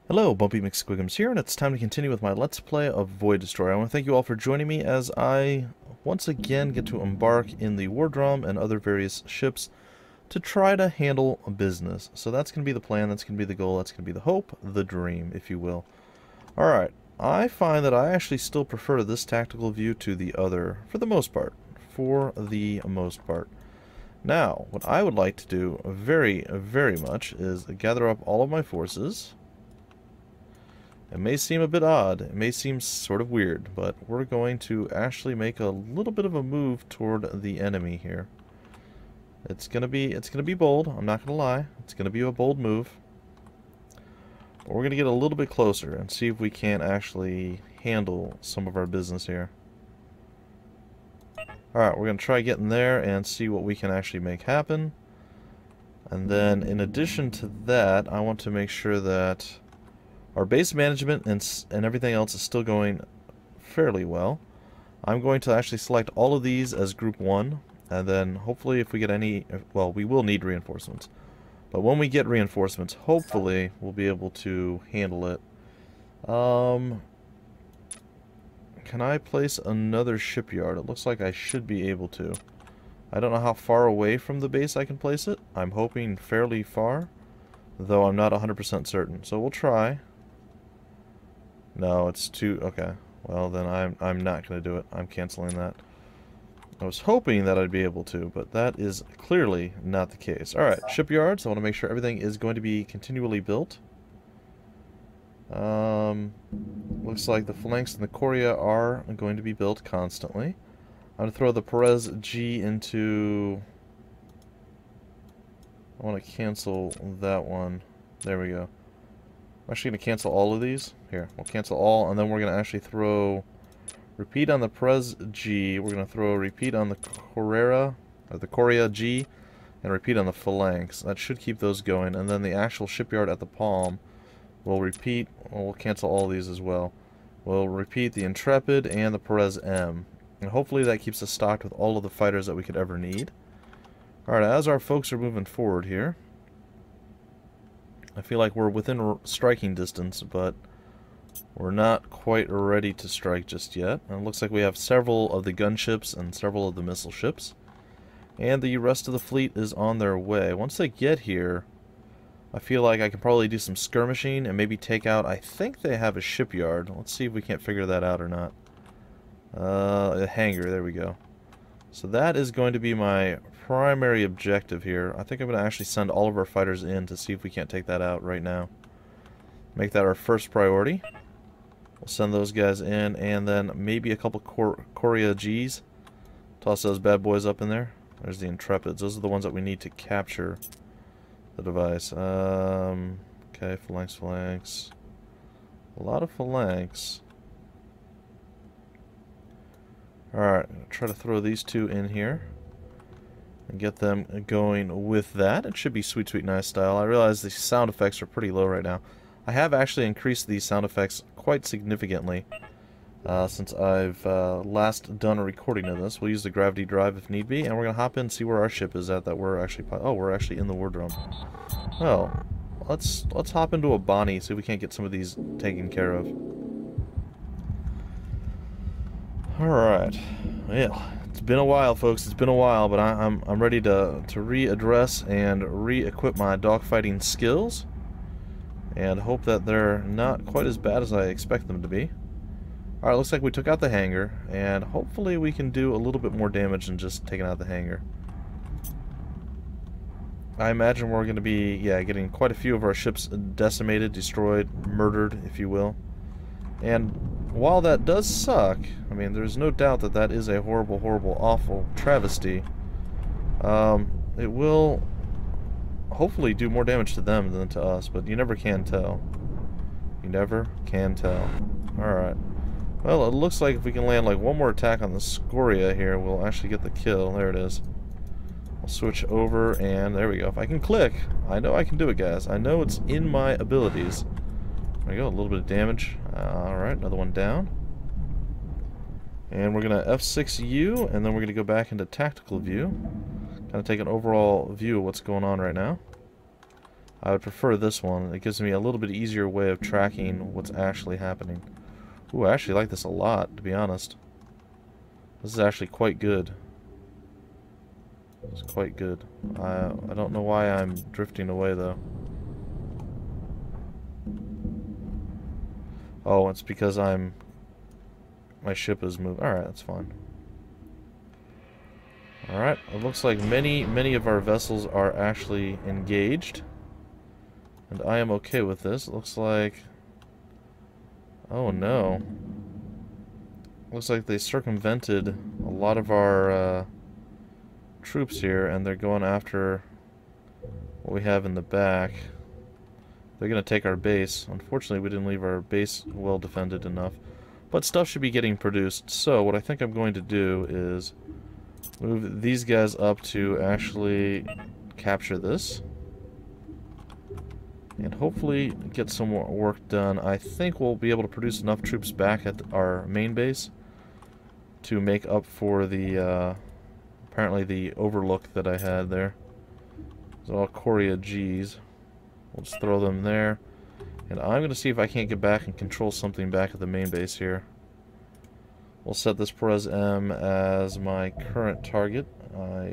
Hello, Bumpy McSquigums here, and it's time to continue with my Let's Play of Void Destroyer. I want to thank you all for joining me as I once again get to embark in the War Drum and other various ships to try to handle business. So that's going to be the plan, that's going to be the goal, that's going to be the hope, the dream, if you will. Alright, I find that I actually still prefer this tactical view to the other, for the most part. Now, what I would like to do very, very much is gather up all of my forces. It may seem a bit odd, it may seem sort of weird, but we're going to actually make a little bit of a move toward the enemy here. It's gonna be bold, I'm not gonna lie. It's gonna be a bold move. But we're gonna get a little bit closer and see if we can't actually handle some of our business here. Alright, we're gonna try getting there and see what we can actually make happen. And then in addition to that, I want to make sure that our base management and everything else is still going fairly well. I'm going to actually select all of these as group 1, and then hopefully if we get any, well, we will need reinforcements. But when we get reinforcements, hopefully we'll be able to handle it. Can I place another shipyard? It looks like I should be able to. I don't know how far away from the base I can place it. I'm hoping fairly far, though I'm not 100% certain. So we'll try. No, it's too... okay. Well, then I'm not going to do it. I'm canceling that. I was hoping that I'd be able to, but that is clearly not the case. Alright, shipyards. I want to make sure everything is going to be continually built. Looks like the flanks and the Coria are going to be built constantly. I'm going to throw the Perez G into... I want to cancel that one. There we go. I'm actually going to cancel all of these. Here, we'll cancel all, and then we're going to actually throw repeat on the Perez G. We're going to throw a repeat on the Coria G, and repeat on the phalanx. That should keep those going, and then the actual shipyard at the Palm will repeat. Well, we'll cancel all these as well. We'll repeat the Intrepid and the Perez M, and hopefully that keeps us stocked with all of the fighters that we could ever need. Alright, as our folks are moving forward here, I feel like we're within striking distance, but we're not quite ready to strike just yet. And it looks like we have several of the gunships and several of the missile ships. And the rest of the fleet is on their way. Once they get here, I feel like I can probably do some skirmishing and maybe take out... I think they have a shipyard. Let's see if we can't figure that out or not. A hangar, there we go. So that is going to be my primary objective here. I think I'm going to actually send all of our fighters in to see if we can't take that out right now. Make that our first priority. We'll send those guys in, and then maybe a couple Coria Gs. Toss those bad boys up in there. There's the Intrepids. Those are the ones that we need to capture the device. Okay, phalanx. A lot of phalanx. Alright, try to throw these two in here and get them going with that. It should be sweet, sweet, nice style. I realize the sound effects are pretty low right now. I have actually increased these sound effects quite significantly since I've last done a recording of this. We'll use the gravity drive if need be, and we're going to hop in and see where our ship is at that we're actually... oh, we're actually in the War Drum. Well, let's hop into a Bonnie, see if we can't get some of these taken care of. Alright, yeah, it's been a while, folks, it's been a while, but I'm ready to readdress and re-equip my dogfighting skills, and hope that they're not quite as bad as I expect them to be. Alright, looks like we took out the hangar, and hopefully we can do a little bit more damage than just taking out the hangar. I imagine we're going to be, yeah, getting quite a few of our ships decimated, destroyed, murdered, if you will. And while that does suck, I mean, there's no doubt that that is a horrible, horrible, awful travesty. It will hopefully do more damage to them than to us, but you never can tell. You never can tell. Alright. Well, it looks like if we can land like one more attack on the Scoria here, we'll actually get the kill. There it is. I'll switch over, and there we go. If I can click, I know I can do it, guys. I know it's in my abilities. There we go, a little bit of damage. Alright, another one down. And we're going to F6U, and then we're going to go back into tactical view. Kind of take an overall view of what's going on right now. I would prefer this one. It gives me a little bit easier way of tracking what's actually happening. Ooh, I actually like this a lot, to be honest. This is actually quite good. It's quite good. I don't know why I'm drifting away, though. Oh, it's because my ship is moving. Alright, that's fine. Alright, it looks like many of our vessels are actually engaged. And I am okay with this. It looks like... Oh no. Looks like they circumvented a lot of our troops here, and they're going after what we have in the back. They're going to take our base. Unfortunately, we didn't leave our base well defended enough. But stuff should be getting produced. So what I think I'm going to do is move these guys up to actually capture this. And hopefully get some more work done. I think we'll be able to produce enough troops back at our main base to make up for the, apparently the overlook that I had there. It's all Korea G's. We'll just throw them there. And I'm going to see if I can't get back and control something back at the main base here. We'll set this Perez M as my current target. I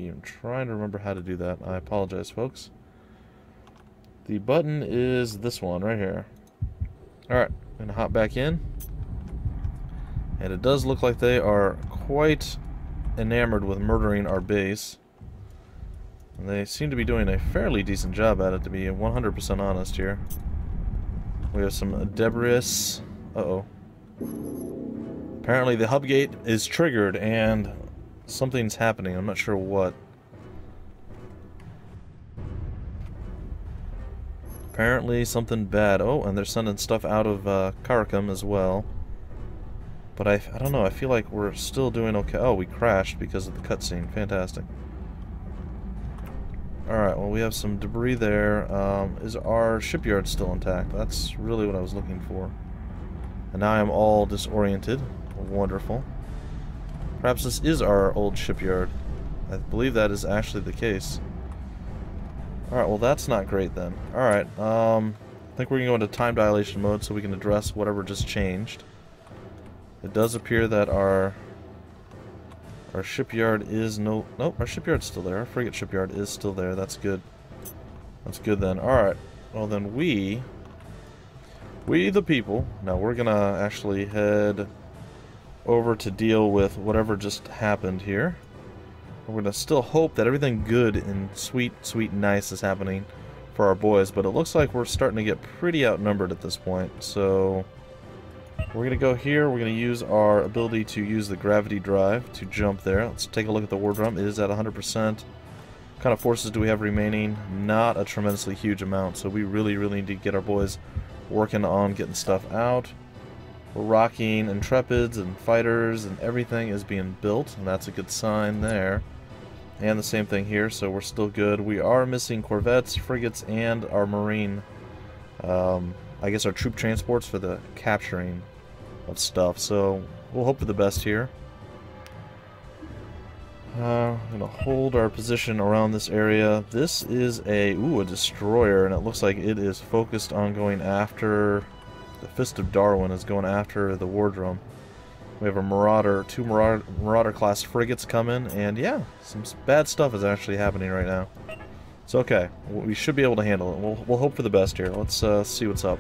am trying to remember how to do that. I apologize, folks. The button is this one right here. Alright, I'm going to hop back in. And it does look like they are quite enamored with murdering our base. And they seem to be doing a fairly decent job at it, to be 100% honest here. We have some debris. Uh-oh. Apparently the hub gate is triggered and something's happening. I'm not sure what. Apparently something bad. Oh, and they're sending stuff out of Karakum as well. But I don't know. I feel like we're still doing okay. Oh, we crashed because of the cutscene. Fantastic. Alright, well, we have some debris there. Is our shipyard still intact? That's really what I was looking for. And now I'm all disoriented. Wonderful. Perhaps this is our old shipyard. I believe that is actually the case. Alright, well, that's not great then. Alright, I think we're going to go into time dilation mode so we can address whatever just changed. It does appear that our shipyard is nope, our shipyard's still there. Our frigate shipyard is still there. That's good. That's good then. Alright. Well then we the people, now we're gonna actually head over to deal with whatever just happened here. We're gonna still hope that everything good and sweet and nice is happening for our boys, but it looks like we're starting to get pretty outnumbered at this point, so we're going to go here. We're going to use our ability to use the gravity drive to jump there. Let's take a look at the war drum. It is at 100%. What kind of forces do we have remaining? Not a tremendously huge amount, so we really need to get our boys working on getting stuff out. We're rocking intrepids and fighters, and everything is being built, and that's a good sign there. And the same thing here, so we're still good. We are missing corvettes, frigates, and our marine, I guess our troop transports for the capturing of stuff, so we'll hope for the best here. I'm gonna hold our position around this area. This is a destroyer, and it looks like it is focused on going after the Fist of Darwin is going after the war drum. We have a Marauder, two Marauder class frigates coming, and yeah, some bad stuff is actually happening right now. It's okay. We should be able to handle it. We'll hope for the best here. Let's see what's up.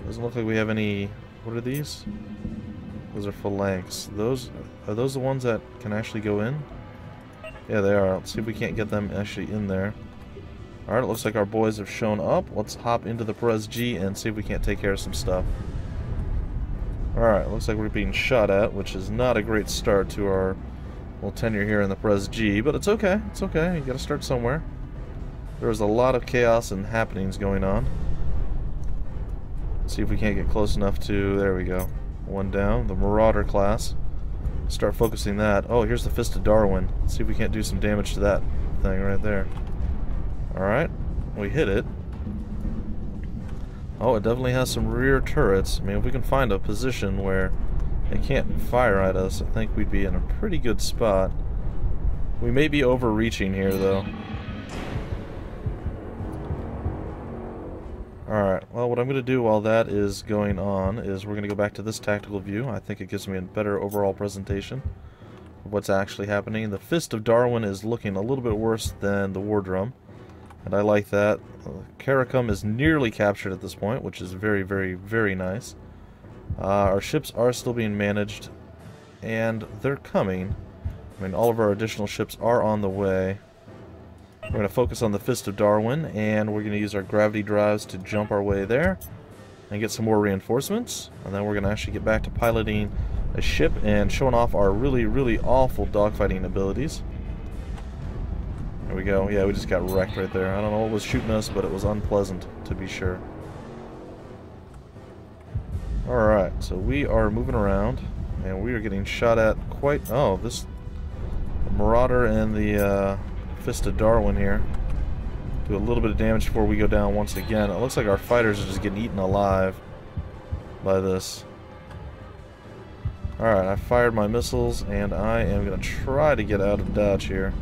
Doesn't look like we have any... What are these? Those are phalanx. Are those the ones that can actually go in? Yeah, they are. Let's see if we can't get them actually in there. Alright, it looks like our boys have shown up. Let's hop into the Perez G and see if we can't take care of some stuff. Alright, looks like we're being shot at, which is not a great start to our little tenure here in the Perez G, but it's okay. It's okay. You gotta start somewhere. There's a lot of chaos and happenings going on. Let's see if we can't get close enough to... There we go. One down. The Marauder class. Start focusing that. Oh, here's the Fist of Darwin. Let's see if we can't do some damage to that thing right there. Alright. We hit it. Oh, it definitely has some rear turrets. I mean, if we can find a position where they can't fire at us, I think we'd be in a pretty good spot. We may be overreaching here, though. Alright, well what I'm going to do while that is going on is we're going to go back to this tactical view. I think it gives me a better overall presentation of what's actually happening. The Fist of Darwin is looking a little bit worse than the War Drum, and I like that. Caricum is nearly captured at this point, which is very, very, very nice. Our ships are still being managed, and they're coming. I mean, all of our additional ships are on the way. We're going to focus on the Fist of Darwin, and we're going to use our gravity drives to jump our way there and get some more reinforcements. And then we're going to actually get back to piloting a ship and showing off our really, really awful dogfighting abilities. There we go. Yeah, we just got wrecked right there. I don't know what was shooting us, but it was unpleasant, to be sure. Alright, so we are moving around, and we are getting shot at quite... Oh, this Marauder and the Fist of Darwin here do a little bit of damage before we go down once again. It looks like our fighters are just getting eaten alive by this. Alright, I fired my missiles, and I am going to try to get out of dodge here.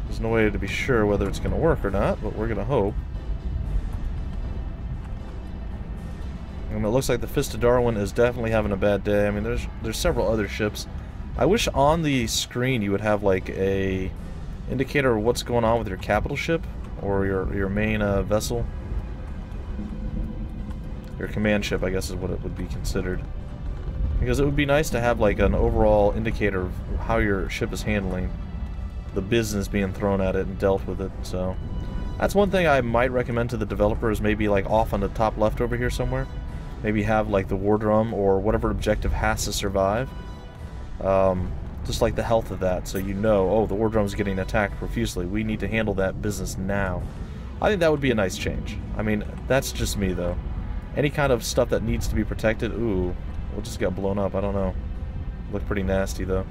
There's no way to be sure whether it's going to work or not, but we're going to hope. And it looks like the Fist of Darwin is definitely having a bad day. I mean, there's several other ships. I wish on the screen you would have like a indicator of what's going on with your capital ship or your main vessel. Your command ship, I guess, is what it would be considered. Because it would be nice to have like an overall indicator of how your ship is handling the business being thrown at it and dealt with it. So that's one thing I might recommend to the developers, maybe like off on the top left over here somewhere. Maybe have like the War Drum or whatever objective has to survive. Just like the health of that, so you know, oh, the War Drum's getting attacked profusely. We need to handle that business now. I think that would be a nice change. I mean, that's just me, though. Any kind of stuff that needs to be protected, ooh, well, just got blown up, I don't know. Looked pretty nasty, though.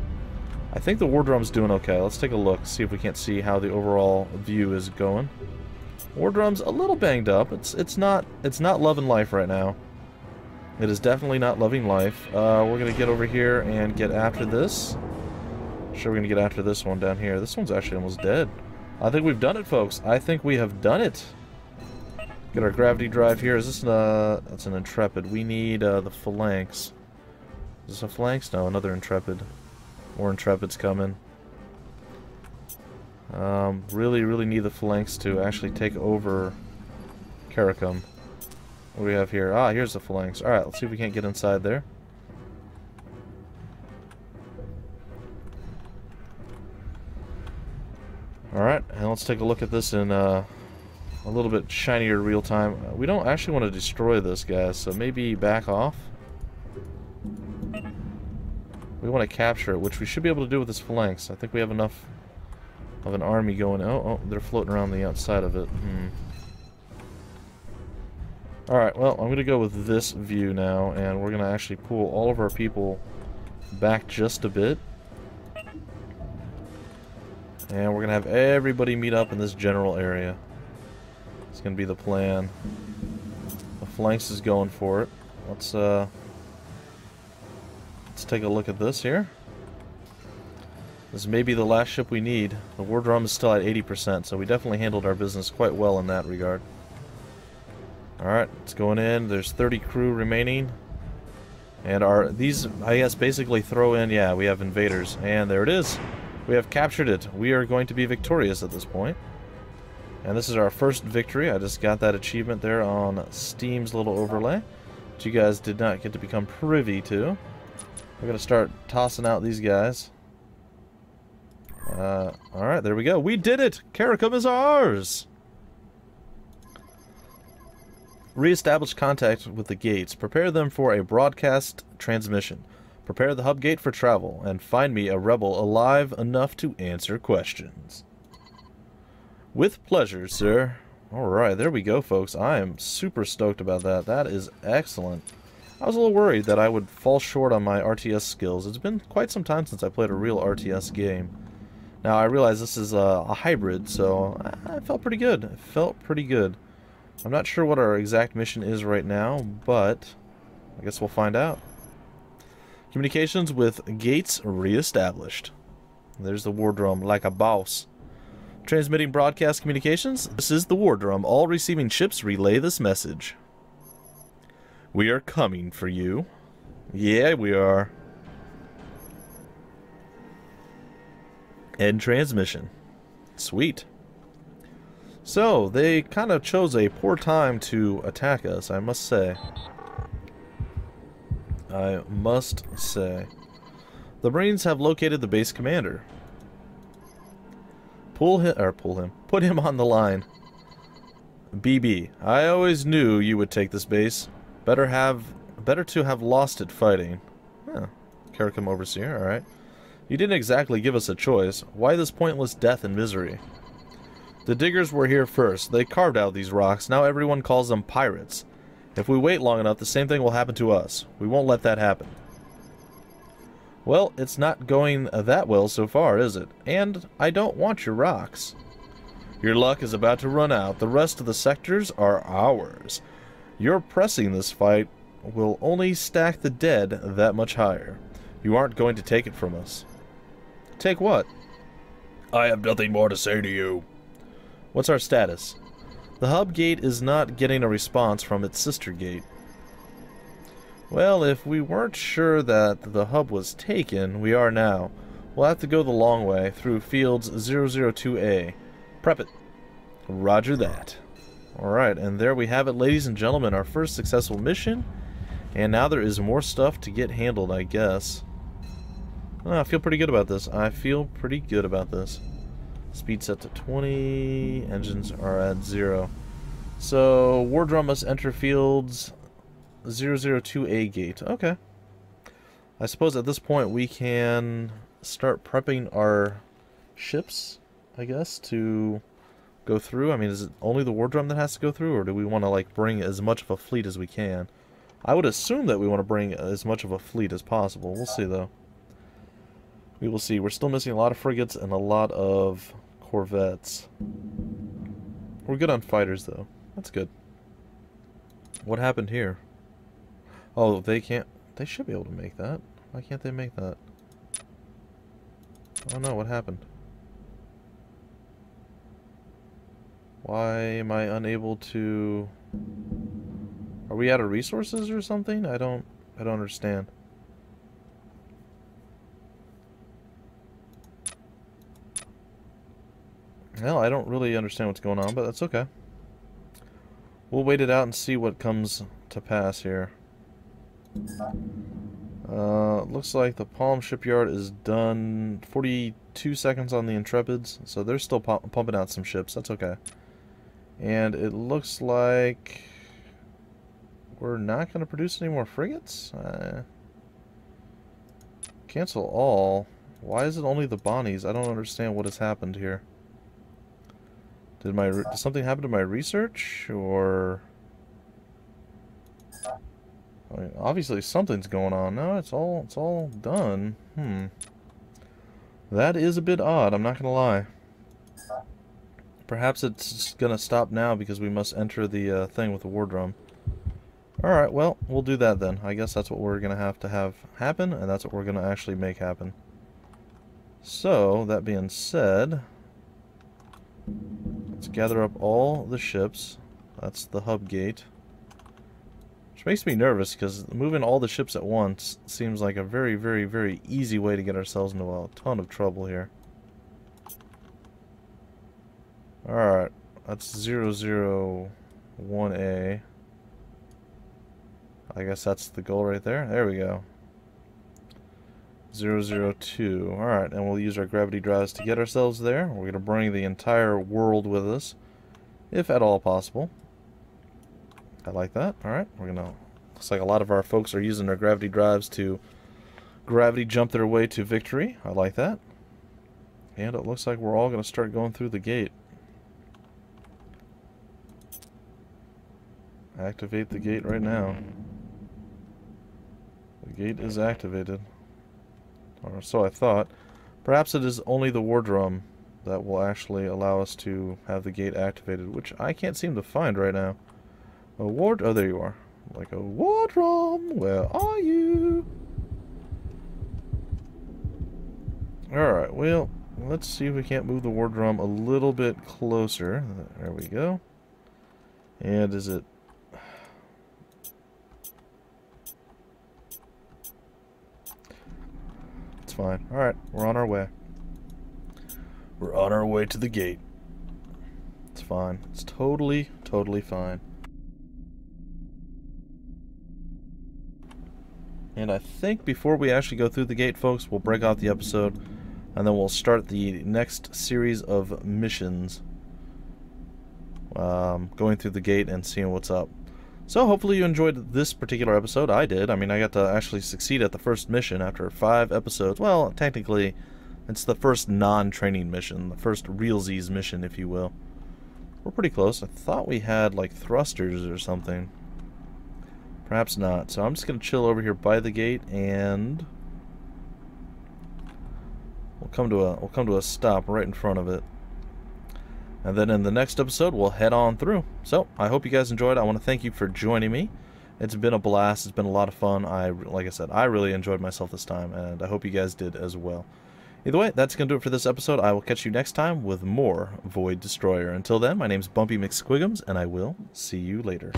I think the War Drum's doing okay. Let's take a look, see if we can't see how the overall view is going. War Drum's a little banged up. It's not loving life right now. It is definitely not loving life. We're going to get over here and get after this. Sure, we're going to get after this one down here. This one's actually almost dead. I think we've done it, folks. I think we have done it. Get our gravity drive here. Is this that's an Intrepid. We need the Phalanx. Is this a Phalanx? No, another Intrepid. More Intrepids coming. Really, really need the Phalanx to actually take over Caricum. What do we have here? Ah, here's the Phalanx. Alright, let's see if we can't get inside there. Alright, and let's take a look at this in a little bit shinier real time. We don't actually want to destroy this, guys, so maybe back off. We want to capture it, which we should be able to do with this Phalanx. I think we have enough of an army going. Oh, they're floating around the outside of it. Alright, well, I'm going to go with this view now, and we're going to actually pull all of our people back just a bit. And we're going to have everybody meet up in this general area. It's going to be the plan. The Phalanx is going for it. Let's take a look at this here. This may be the last ship we need. The War Drum is still at 80%, so we definitely handled our business quite well in that regard. Alright, it's going in. There's 30 crew remaining. And these, I guess, basically throw in, yeah, we have invaders. And there it is. We have captured it. We are going to be victorious at this point. And this is our first victory. I just got that achievement there on Steam's little overlay, which you guys did not get to become privy to. We're going to start tossing out these guys. Alright, there we go. We did it! Caricum is ours! Re-establish contact with the gates. Prepare them for a broadcast transmission. Prepare the hub gate for travel. And find me a rebel alive enough to answer questions. With pleasure, sir. Alright, there we go, folks. I am super stoked about that. That is excellent. I was a little worried that I would fall short on my RTS skills. It's been quite some time since I played a real RTS game. Now, I realize this is a hybrid, so I felt pretty good. It felt pretty good. I'm not sure what our exact mission is right now, but I guess we'll find out. Communications with gates reestablished. There's the War Drum, like a boss. Transmitting broadcast communications. This is the War Drum. All receiving ships relay this message. We are coming for you. Yeah, we are. End transmission. Sweet. So, they kind of chose a poor time to attack us, I must say. I must say. The Marines have located the base commander. Put him on the line. BB, I always knew you would take this base. Better to have lost it fighting. Huh. Caricom Overseer, alright. You didn't exactly give us a choice. Why this pointless death and misery? The diggers were here first. They carved out these rocks. Now everyone calls them pirates. If we wait long enough, the same thing will happen to us. We won't let that happen. Well, it's not going that well so far, is it? And I don't want your rocks. Your luck is about to run out. The rest of the sectors are ours. Your pressing this fight will only stack the dead that much higher. You aren't going to take it from us. Take what? I have nothing more to say to you. What's our status? The hub gate is not getting a response from its sister gate. Well, if we weren't sure that the hub was taken, we are now. We'll have to go the long way, through fields 002A. Prep it. Roger that. Alright, and there we have it, ladies and gentlemen, our first successful mission. And now there is more stuff to get handled, I guess. I feel pretty good about this. I feel pretty good about this. Speed set to 20. Engines are at 0. So, War Drum must enter fields 002A gate. Okay. I suppose at this point we can start prepping our ships, I guess, to go through. I mean, is it only the War Drum that has to go through, or do we want to, like, bring as much of a fleet as we can? I would assume that we want to bring as much of a fleet as possible. We'll see, though. We will see. We're still missing a lot of frigates and a lot of corvettes. We're good on fighters, though. That's good. What happened here? Oh, they can't... They should be able to make that. Why can't they make that? Oh no, what happened? Why am I unable to... Are we out of resources or something? I don't understand. Well, I don't really understand what's going on, but that's okay. We'll wait it out and see what comes to pass here. Looks like the Palm Shipyard is done. 42 seconds on the Intrepids, so they're still pumping out some ships. That's okay. And it looks like we're not going to produce any more frigates? Cancel all. Why is it only the Bonnies? I don't understand what has happened here. Did something happen to my research, or... I mean, obviously something's going on. No, it's all done. That is a bit odd, I'm not gonna lie. Perhaps it's gonna stop now because we must enter the thing with the War Drum. Alright, well, we'll do that then. I guess that's what we're gonna have happen, and that's what we're gonna actually make happen. So, that being said... Let's gather up all the ships. That's the hub gate. Which makes me nervous, because moving all the ships at once seems like a very, very, very easy way to get ourselves into a ton of trouble here. Alright, that's 001A. I guess that's the goal right there. There we go. 002. Alright, and we'll use our gravity drives to get ourselves there. We're going to bring the entire world with us, if at all possible. I like that. Alright, we're going to... Looks like a lot of our folks are using their gravity drives to gravity jump their way to victory. I like that. And it looks like we're all going to start going through the gate. Activate the gate right now. The gate is activated. Or so I thought. Perhaps it is only the War Drum that will actually allow us to have the gate activated, which I can't seem to find right now. Oh, there you are. Like a War Drum, where are you? Alright, well, let's see if we can't move the war drum a little bit closer. There we go. And is it... It's fine. Alright, we're on our way. We're on our way to the gate. It's fine. It's totally, totally fine. And I think before we actually go through the gate, folks, we'll break out the episode, and then we'll start the next series of missions. Going through the gate and seeing what's up. So hopefully you enjoyed this particular episode. I did. I mean, I got to actually succeed at the first mission after 5 episodes. Well, technically, it's the first non-training mission, the first realsies mission, if you will. We're pretty close. I thought we had, like, thrusters or something. Perhaps not. So I'm just going to chill over here by the gate, and we'll come to a stop right in front of it. And then in the next episode, we'll head on through. So, I hope you guys enjoyed. I want to thank you for joining me. It's been a blast. It's been a lot of fun. Like I said, I really enjoyed myself this time, and I hope you guys did as well. Either way, that's going to do it for this episode. I will catch you next time with more Void Destroyer. Until then, my name's Bumpy McSquigums, and I will see you later.